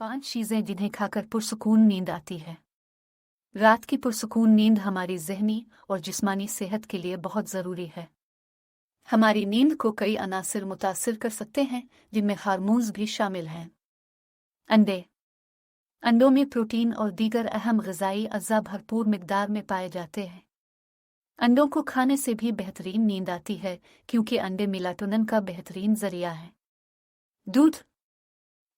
5 चीज़ें जिन्हें खाकर पुरसुकून नींद आती है। रात की पुरसुकून नींद हमारी ज़हनी और जिस्मानी सेहत के लिए बहुत ज़रूरी है। हमारी नींद को कई अनासिर मुतासिर कर सकते हैं, जिनमें हार्मोन्स भी शामिल हैं। अंडे। अंडों में प्रोटीन और दीगर अहम ग़िज़ाई अज़्ज़ा भरपूर मिक़दार में पाए जाते हैं। अंडों को खाने से भी बेहतरीन नींद आती है, क्योंकि अंडे मेलाटोनिन का बेहतरीन ज़रिया है। दूध।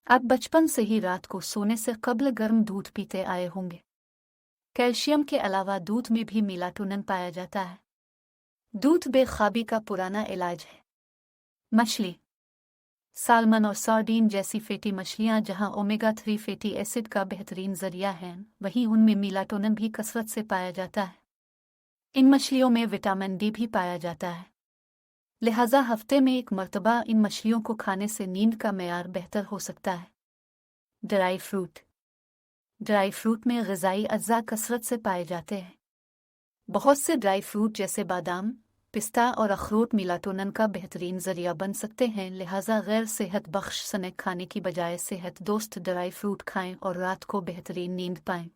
आप बचपन से ही रात को सोने से कब्ल गर्म दूध पीते आए होंगे। कैल्शियम के अलावा दूध में भी मेलाटोनिन पाया जाता है। दूध बेख्वाबी का पुराना इलाज है। मछली। सालमन और सार्डीन जैसी फैटी मछलियां जहां ओमेगा 3 फैटी एसिड का बेहतरीन जरिया हैं, वहीं उनमें मेलाटोनिन भी कसरत से पाया जाता है। इन मछलियों में विटामिन डी भी पाया जाता है। लिहाजा हफ्ते में एक मर्तबा इन मछलियों को खाने से नींद का मेयार बेहतर हो सकता है। Dry fruit. ड्राई फ्रूट में ग़िज़ाई अज्जा कसरत से पाए जाते हैं। बहुत से ड्राई फ्रूट जैसे बादाम, पिस्ता और अखरोट मेलाटोनिन का बेहतरीन ज़रिया बन सकते हैं। लिहाजा गैर सेहत बख्श स्नैक खाने की बजाय सेहत दोस्त ड्राई फ्रूट खाएं और रात को बेहतरीन नींद पाएं।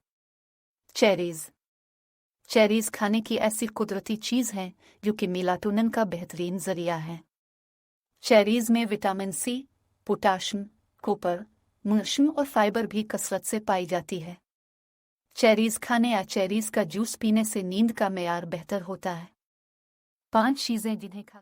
चेरीज़। चेरीज़ खाने की ऐसी कुदरती चीज़ है जो कि मेलाटोनिन का बेहतरीन ज़रिया है। चेरीज़ में vitamin C, potassium, copper, magnesium और फाइबर भी कसरत से पाई जाती है। चेरीज़ खाने या चेरीज़ का जूस पीने से नींद का मेयार बेहतर होता है। 5 चीज़ें जिन्हें खा